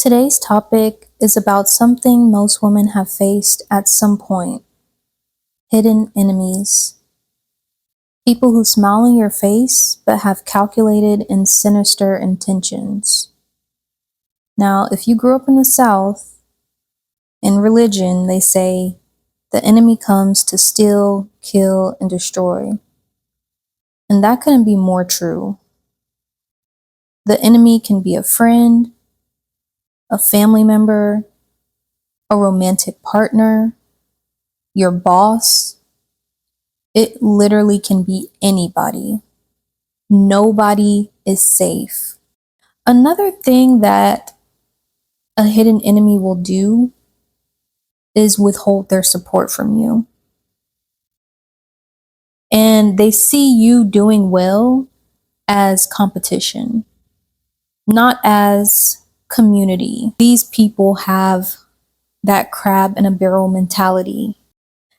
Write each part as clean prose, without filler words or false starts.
Today's topic is about something most women have faced at some point: hidden enemies. People who smile in your face but have calculated and sinister intentions. Now, if you grew up in the South, in religion, they say the enemy comes to steal, kill, and destroy. And that couldn't be more true. The enemy can be a friend, a family member, a romantic partner, your boss. It literally can be anybody. Nobody is safe. Another thing that a hidden enemy will do is withhold their support from you. And they see you doing well as competition, not as community. These people have that crab in a barrel mentality.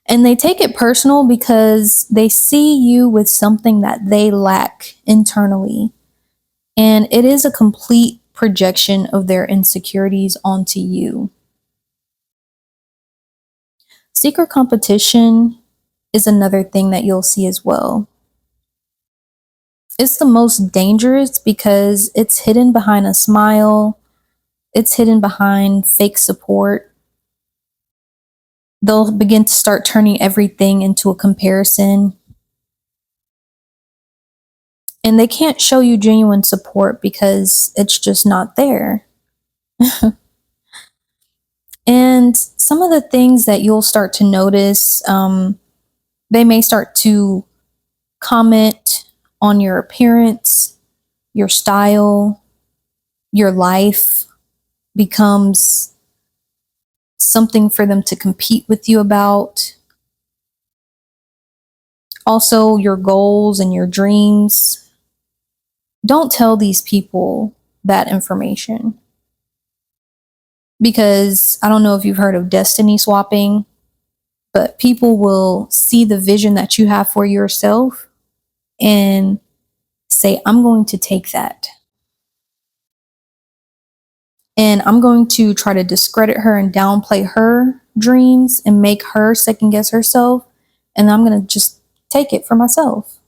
And they take it personal because they see you with something that they lack internally. And it is a complete projection of their insecurities onto you. Secret competition is another thing that you'll see as well. It's the most dangerous because it's hidden behind a smile, it's hidden behind fake support. They'll begin to start turning everything into a comparison. And they can't show you genuine support because it's just not there. And some of the things that you'll start to notice, they may start to comment on your appearance, your style, your life becomes something for them to compete with you about. Also, your goals and your dreams. Don't tell these people that information. Because I don't know if you've heard of destiny swapping, but people will see the vision that you have for yourself and say, I'm going to take that. And I'm going to try to discredit her and downplay her dreams and make her second guess herself. And I'm going to just take it for myself.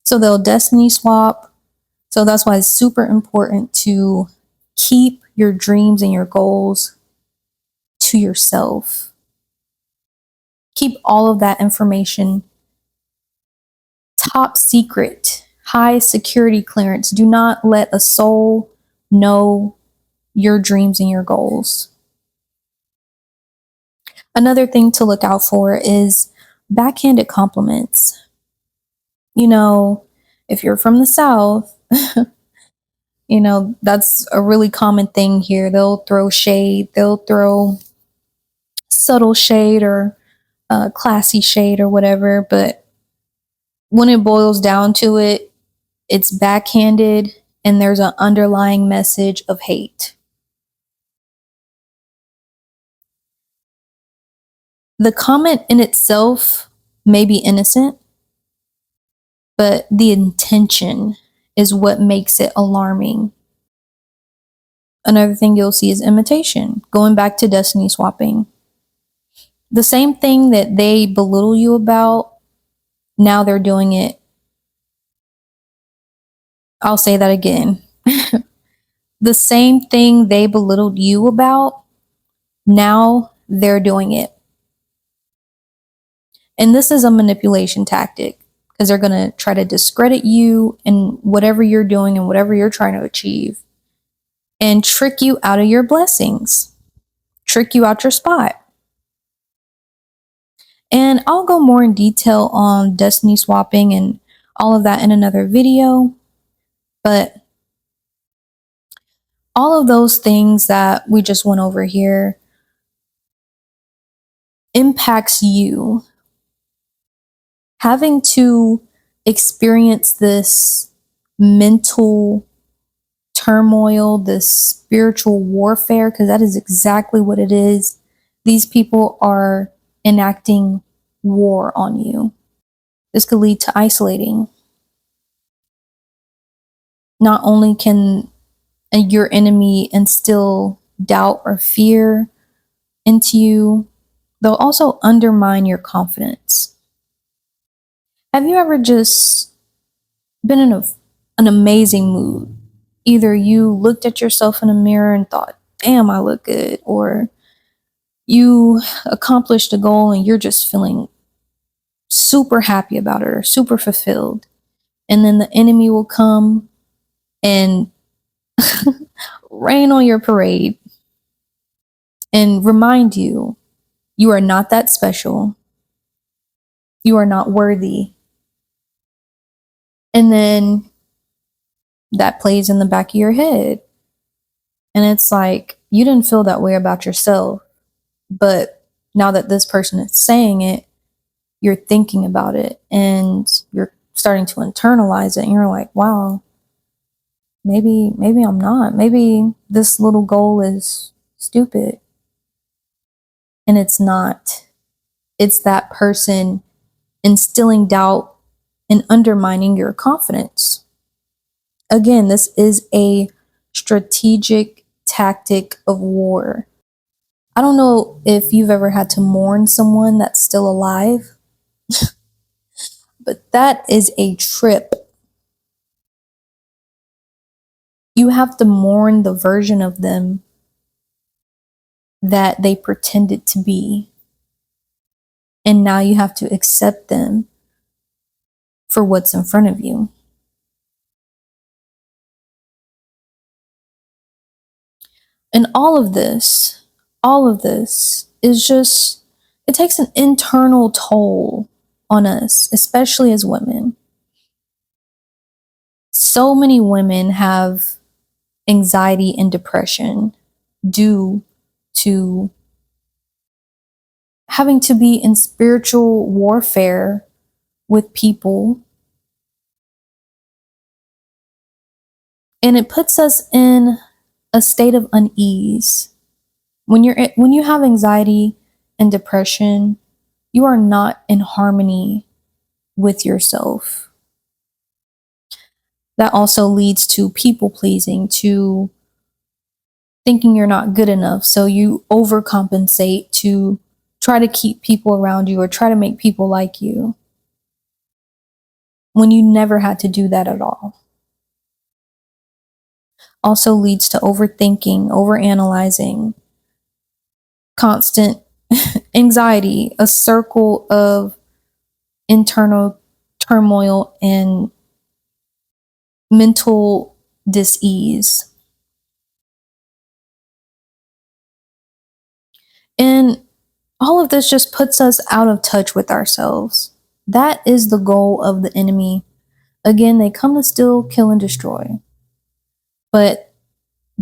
So they'll destiny swap. So that's why it's super important to keep your dreams and your goals to yourself. Keep all of that information top secret, high security clearance. Do not let a soul know your dreams and your goals. Another thing to look out for is backhanded compliments. You know, if you're from the South, that's a really common thing here. They'll throw shade, they'll throw subtle shade or classy shade or whatever. But when it boils down to it, it's backhanded and there's an underlying message of hate. The comment in itself may be innocent, but the intention is what makes it alarming. Another thing you'll see is imitation, going back to destiny swapping. The same thing that they belittle you about, now they're doing it. I'll say that again. The same thing they belittled you about, now they're doing it. And this is a manipulation tactic because they're going to try to discredit you and whatever you're doing and whatever you're trying to achieve and trick you out of your blessings, trick you out your spot. And I'll go more in detail on destiny swapping and all of that in another video. But all of those things that we just went over here impacts you. Having to experience this mental turmoil, this spiritual warfare, because that is exactly what it is. These people are enacting war on you. This could lead to isolating. Not only can and your enemy instill doubt or fear into you, they'll also undermine your confidence. Have you ever just been in an amazing mood? Either you looked at yourself in a mirror and thought, damn, I look good, or you accomplished a goal and you're just feeling super happy about it or super fulfilled. And then the enemy will come and rain on your parade and remind you you are not that special. You are not worthy. And then that plays in the back of your head. And it's like, you didn't feel that way about yourself. But now that this person is saying it, you're thinking about it and you're starting to internalize it. And you're like, wow, maybe I'm not. Maybe this little goal is stupid. And it's not. It's that person instilling doubt and undermining your confidence. Again, this is a strategic tactic of war. I don't know if you've ever had to mourn someone that's still alive, but that is a trip. You have to mourn the version of them that they pretended to be. And now you have to accept them for what's in front of you. And all of this is just, it takes an internal toll on us, especially as women. So many women have anxiety and depression due to having to be in spiritual warfare with people. And it puts us in a state of unease. When you have anxiety and depression, you are not in harmony with yourself. That also leads to people pleasing, to thinking you're not good enough. So you overcompensate to try to keep people around you or try to make people like you when you never had to do that at all. Also leads to overthinking, overanalyzing, constant anxiety, a circle of internal turmoil and mental dis-ease. And all of this just puts us out of touch with ourselves. That is the goal of the enemy. Again, they come to steal, kill, and destroy. But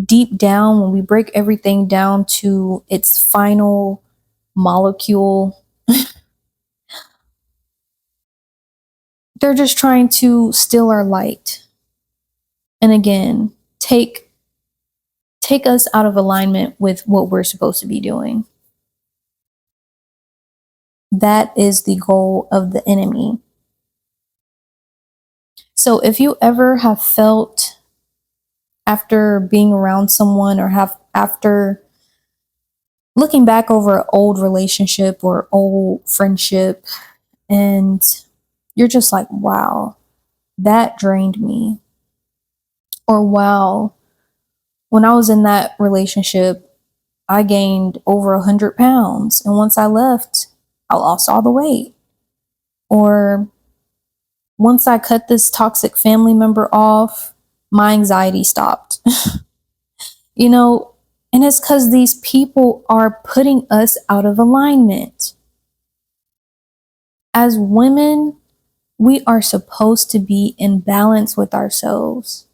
deep down, when we break everything down to its final molecule, they're just trying to steal our light. And again, take us out of alignment with what we're supposed to be doing. That is the goal of the enemy. So if you ever have felt after being around someone or have after looking back over an old relationship or old friendship and you're just like, wow, that drained me. Or wow, when I was in that relationship, I gained over 100 pounds. And once I left, I lost all the weight. Or once I cut this toxic family member off, my anxiety stopped. You know, and it's because these people are putting us out of alignment. As women, we are supposed to be in balance with ourselves.